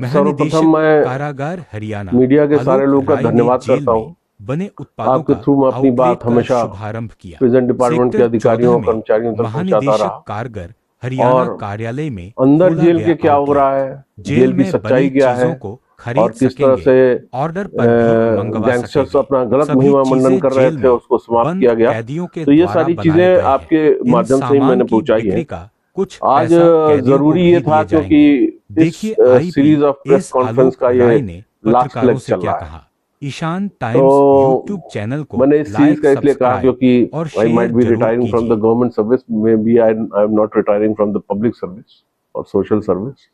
सर्वप्रथम मैं कारागार हरियाणा मीडिया के सारे आलोक लोगों का राय ने धन्यवाद जेल करता में हूँ। बने उत्पादों आपके का थ्रू मैं अपनी आउटलेट बात का हमेशा शुभारंभ किया। प्रेजेंट डिपार्टमेंट के सेक्टर अधिकारियों 14 और में कर्मचारियों तक पहुंचाता महानिदेशक रहा। कारगर हरियाणा और कार्यालय में अंदर खोला जेल गया के क्या हो रहा आउटलेट। है, जेल जेल की में सच्चाई बनी क्या है चीजों को खरीद और किस तरह सकेंगे, से ऑर्डर पर भी मंगवा गैंगस्टर्स सकेंगे। अपना गलत सभी महिमा मंडन चीजें कर रहे जेल थे, में उसको समाप्त बंद किया गया। कैदियों के तो ये द्वारा सारी बनाए चीजें गए हैं। आपके इन माध्यम से ही सामान मैंने की पहुंचाई बिक्री हैं। का कुछ आज पैसा कैदियों को जरूरी ये भी था दिए क्योंकि जाएंगे। इस देखिए आईपी सीरीज ऑफ प्रेस एस कॉन्फ्रेंस आलोक का ये राय ने लास्ट पत्रकारों लेग से चल क्या रहा है। कहा। ईशान टाइम्स तो यूट्यूब चैनल को मैंने इस सीरीज लाइक, का इसलिए कहा सब्सक्राइब क्योंकि और आई माइट शेयर बी जरूर रिटायरिंग फ्रॉम द कीजिए। Government service, maybe I am not retiring from the public service और सोशल सर्विस।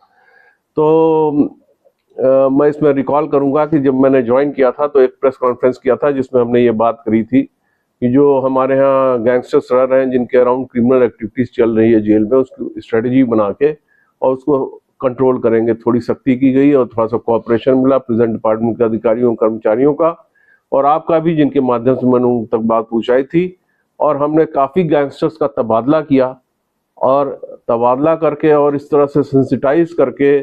तो मैं इसमें रिकॉल करूंगा कि जब मैंने ज्वाइन किया था तो एक प्रेस कॉन्फ्रेंस किया था जिसमें हमने ये बात करी थी कि जो हमारे यहाँ गैंगस्टर्स रह रहे हैं, जिनके अराउंड क्रिमिनल एक्टिविटीज चल रही है जेल में, उसकी स्ट्रेटेजी बना के और उसको कंट्रोल करेंगे। थोड़ी सख्ती की गई और थोड़ा सा कोऑपरेशन मिला प्रेजेंट डिपार्टमेंट के अधिकारियों कर्मचारियों का और आपका भी, जिनके माध्यम से मैंने उन तक बात पहुंचाई थी। और हमने काफी गैंगस्टर्स का तबादला किया और तबादला करके और इस तरह से सेंसिटाइज करके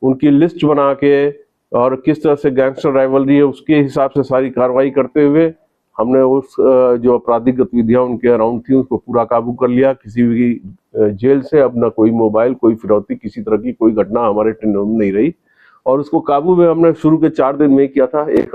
उनकी लिस्ट बना के और किस तरह से गैंगस्टर राइवलरी है उसके हिसाब से सारी कार्रवाई करते हुए हमने उस जो आपराधिक गतिविधियां उनके अराउंड थी उसको पूरा काबू कर लिया। किसी भी जेल से अब ना कोई मोबाइल, कोई फिरौती, किसी तरह की कोई घटना हमारे टेंडर में नहीं रही और उसको काबू में हमने शुरू के 4 दिन में ही किया था। एक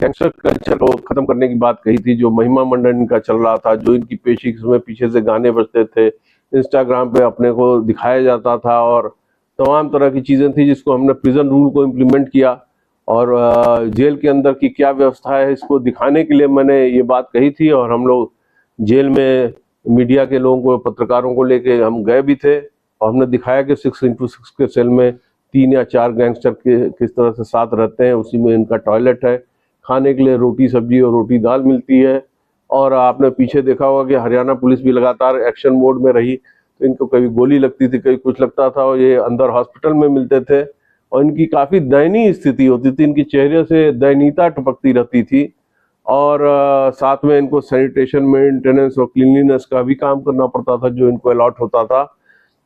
गैंगस्टर कल्चर को खत्म करने की बात कही थी, जो महिमा मंडन इनका चल रहा था, जो इनकी पेशी में पीछे से गाने बजते थे, इंस्टाग्राम पे अपने को दिखाया जाता था और तमाम तरह की चीजें थी जिसको हमने प्रिजन रूल को इम्प्लीमेंट किया और जेल के अंदर की क्या व्यवस्था है इसको दिखाने के लिए मैंने ये बात कही थी। और हम लोग जेल में मीडिया के लोगों को, पत्रकारों को लेके हम गए भी थे और हमने दिखाया कि 6x6 के सेल में 3 या 4 गैंगस्टर किस तरह से साथ रहते हैं, उसी में इनका टॉयलेट है, खाने के लिए रोटी सब्जी और रोटी दाल मिलती है। और आपने पीछे देखा होगा कि हरियाणा पुलिस भी लगातार एक्शन मोड में रही, तो इनको कभी गोली लगती थी, कभी कुछ लगता था और ये अंदर हॉस्पिटल में मिलते थे और इनकी काफी दयनीय स्थिति होती थी, इनकी चेहरे से दयनीयता टपकती रहती थी और साथ में इनको सैनिटेशन मेंटेनेंस और क्लीनलीनेस का भी काम करना पड़ता था जो इनको अलॉट होता था।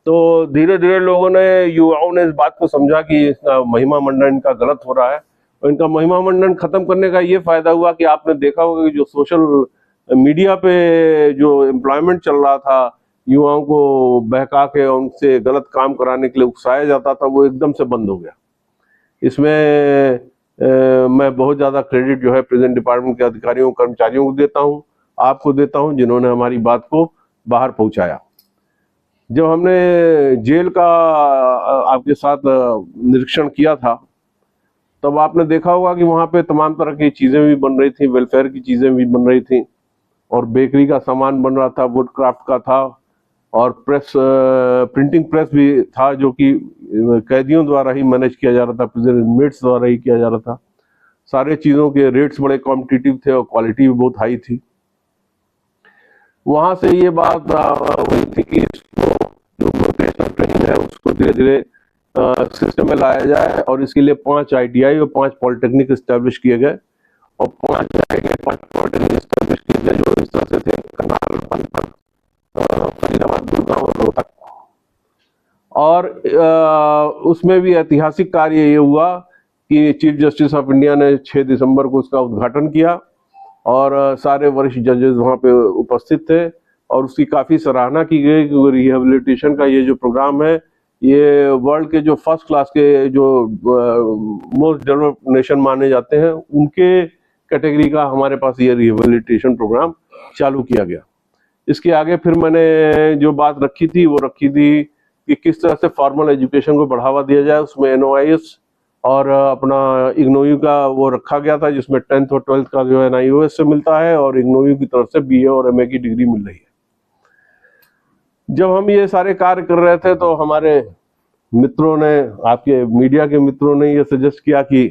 तो धीरे धीरे लोगों ने, युवाओं ने इस बात को समझा कि इसका महिमा मंडन इनका गलत हो रहा है और इनका महिमा मंडन खत्म करने का ये फायदा हुआ कि आपने देखा होगा कि जो सोशल मीडिया पे जो एम्प्लॉयमेंट चल रहा था, युवाओं को बहका के उनसे गलत काम कराने के लिए उकसाया जाता था, वो एकदम से बंद हो गया। इसमें मैं बहुत ज़्यादा क्रेडिट जो है प्रेजेंट डिपार्टमेंट के अधिकारियों कर्मचारियों को देता हूँ, आपको देता हूँ, जिन्होंने हमारी बात को बाहर पहुंचाया। जब हमने जेल का आपके साथ निरीक्षण किया था तब आपने देखा होगा कि वहाँ पे तमाम तरह की चीज़ें भी बन रही थी, वेलफेयर की चीज़ें भी बन रही थी और बेकरी का सामान बन रहा था, वुड क्राफ्ट का था और प्रिंटिंग प्रेस भी था जो कि कैदियों द्वारा ही मैनेज किया जा रहा था, प्रिजन इनमेट्स द्वारा ही किया जा रहा था। सारे चीज़ों के रेट्स बड़े कॉम्पिटिटिव थे और क्वालिटी भी बहुत हाई थी। वहाँ से ये बात हुई थी कि इसको जो वोकेशनल ट्रेनिंग है उसको धीरे धीरे सिस्टम में लाया जाए और इसके लिए 5 ITI और 5 पॉलिटेक्निक इस्टेब्लिश किए गए और 5 ITI 5 पॉलिटेक्निक इस्टेब्लिश किए गए जो इस तरह से थे करनाल, पानीपत, फरीदाबाद, गुड़गांव और रोहतक। और उसमें भी ऐतिहासिक कार्य ये हुआ कि चीफ जस्टिस ऑफ इंडिया ने 6 दिसंबर को उसका उद्घाटन किया और सारे वरिष्ठ जजेस वहाँ पे उपस्थित थे और उसकी काफ़ी सराहना की गई कि रिहेबिलिटेशन का ये जो प्रोग्राम है ये वर्ल्ड के जो फर्स्ट क्लास के जो मोस्ट डेवलप्ड नेशन माने जाते हैं उनके कैटेगरी का हमारे पास ये रिहेबिलिटेशन प्रोग्राम चालू किया गया। इसके आगे फिर मैंने जो बात रखी थी वो रखी थी कि किस तरह से फॉर्मल एजुकेशन को बढ़ावा दिया जाए। उसमें NOIS और अपना इग्नोयू का वो रखा गया था जिसमें 10th और 12th का जो है NIOS से मिलता है और इग्नोयू की तरफ से BA और MA की डिग्री मिल रही है। जब हम ये सारे कार्य कर रहे थे तो हमारे मित्रों ने, आपके मीडिया के मित्रों ने ये सजेस्ट किया कि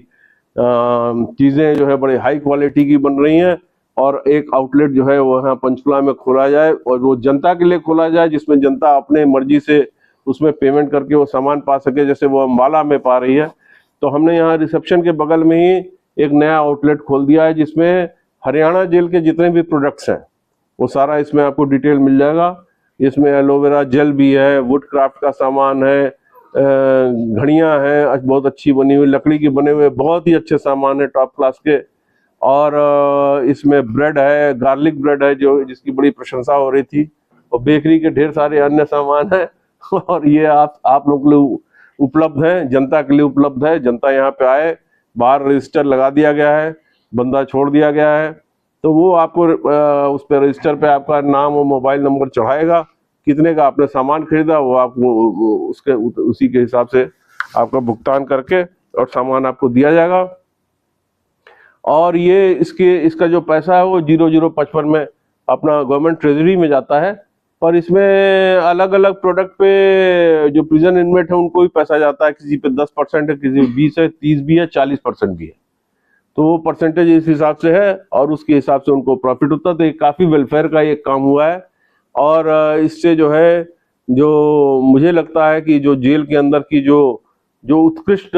चीज़ें जो है बड़े हाई क्वालिटी की बन रही हैं और एक आउटलेट जो है वो यहाँ पंचकुला में खोला जाए और वो जनता के लिए खोला जाए जिसमें जनता अपने मर्जी से उसमें पेमेंट करके वो सामान पा सके, जैसे वो अम्बाला में पा रही है। तो हमने यहाँ रिसेप्शन के बगल में ही एक नया आउटलेट खोल दिया है, जिसमें हरियाणा जेल के जितने भी प्रोडक्ट्स हैं वो सारा इसमें आपको डिटेल मिल जाएगा। इसमें एलोवेरा जेल भी है, वुड क्राफ्ट का सामान है, घड़ियां हैं बहुत अच्छी बनी हुई, लकड़ी के बने हुए बहुत ही अच्छे सामान है टॉप क्लास के। और इसमें ब्रेड है, गार्लिक ब्रेड है जो जिसकी बड़ी प्रशंसा हो रही थी, और बेकरी के ढेर सारे अन्य सामान हैं। और ये आप लोग के लिए उपलब्ध है, जनता के लिए उपलब्ध है। जनता यहाँ पे आए, बाहर रजिस्टर लगा दिया गया है, बंदा छोड़ दिया गया है, तो वो आपको उस पर रजिस्टर पे आपका नाम और मोबाइल नंबर चढ़ाएगा, कितने का आपने सामान खरीदा वो आपको उसके उसी के हिसाब से आपका भुगतान करके और सामान आपको दिया जाएगा। और ये इसका जो पैसा है वो 0055 में अपना गवर्नमेंट ट्रेजरी में जाता है। और इसमें अलग अलग प्रोडक्ट पे जो प्रिजन इनमेट है उनको भी पैसा जाता है, किसी पे 10% है, किसी पे 20 है, 30 भी है, 40% भी है। तो वो परसेंटेज इस हिसाब से है और उसके हिसाब से उनको प्रॉफिट होता है। तो ये काफ़ी वेलफेयर का ये काम हुआ है। और इससे जो है, जो मुझे लगता है कि जो जेल के अंदर की जो उत्कृष्ट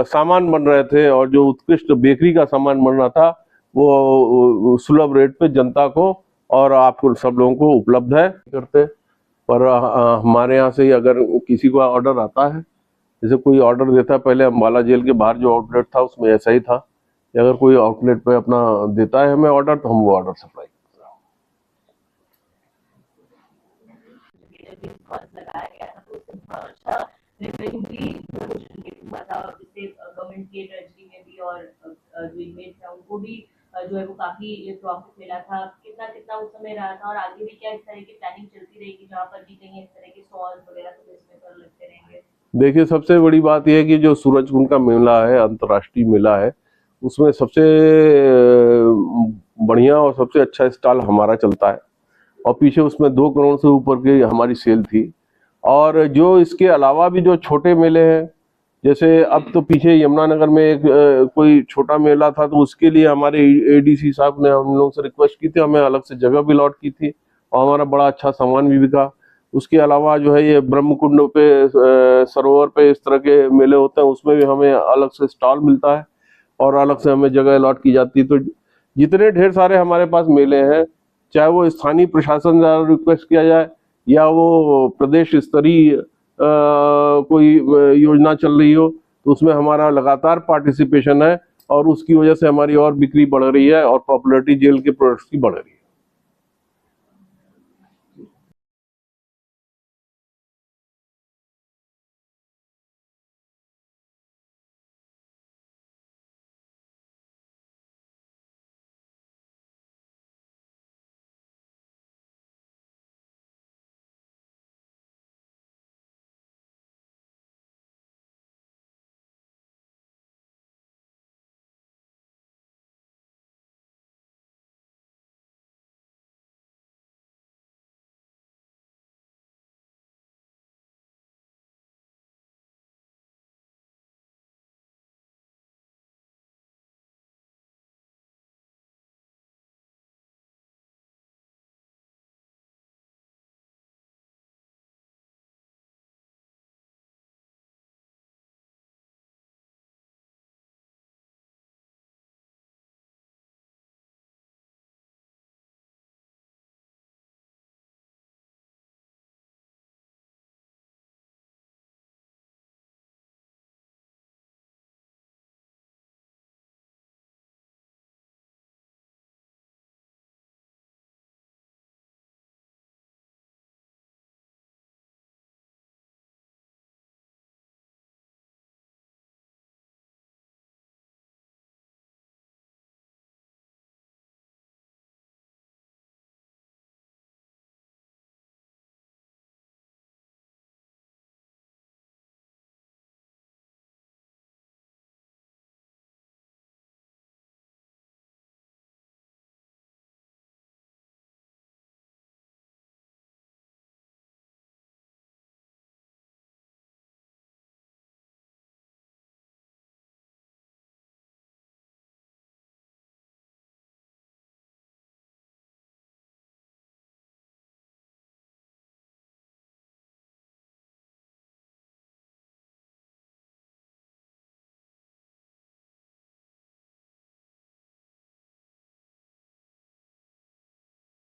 सामान बन रहे थे और जो उत्कृष्ट बेकरी का सामान बन रहा था वो सुलभ रेट पे जनता को और आपको सब लोगों को उपलब्ध है करते। पर हमारे यहाँ से अगर किसी को ऑर्डर आता है, जैसे कोई ऑर्डर देता है, पहले अम्बाला जेल के बाहर जो आउटलेट था उसमें ऐसा ही था कि अगर कोई आउटलेट पे अपना देता है हमें ऑर्डर तो हम वो ऑर्डर सप्लाई करते हैं। लगाया गया था तो उससे बहुत अच्छा रिवेन्यू भी था, जिससे गवर्नमेंट के ट्रेजरी में भी और जो इनमेट्स हैं उनको भी जो है वो काफी प्रॉफिट मिला था। कितना उस समय रहा था, और आगे भी क्या इस तरह की प्लानिंग चलती रहेगी जहाँ पर भी कहीं इस तरह के स्टॉल्स वगैरह तो इसमें पर लगते रहेंगे? देखिए, सबसे बड़ी बात यह है कि जो सूरजकुंड का मेला है, अंतर्राष्ट्रीय मेला है, उसमें सबसे बढ़िया और सबसे अच्छा स्टॉल हमारा चलता है। और पीछे उसमें 2 करोड़ से ऊपर की हमारी सेल थी। और जो इसके अलावा भी जो छोटे मेले हैं, जैसे अब तो पीछे यमुनानगर में एक कोई छोटा मेला था, तो उसके लिए हमारे एडीसी साहब ने हम लोगों से रिक्वेस्ट की थी, हमें अलग से जगह भी अलॉट की थी और हमारा बड़ा अच्छा सामान भी बिका। उसके अलावा जो है ये ब्रह्मकुंड पे सरोवर पे इस तरह के मेले होते हैं, उसमें भी हमें अलग से स्टॉल मिलता है और अलग से हमें जगह अलॉट की जाती है। तो जितने ढेर सारे हमारे पास मेले हैं, चाहे वो स्थानीय प्रशासन द्वारा रिक्वेस्ट किया जाए या वो प्रदेश स्तरीय कोई योजना चल रही हो, तो उसमें हमारा लगातार पार्टिसिपेशन है और उसकी वजह से हमारी और बिक्री बढ़ रही है और पॉपुलैरिटी जेल के प्रोडक्ट्स की बढ़ रही है।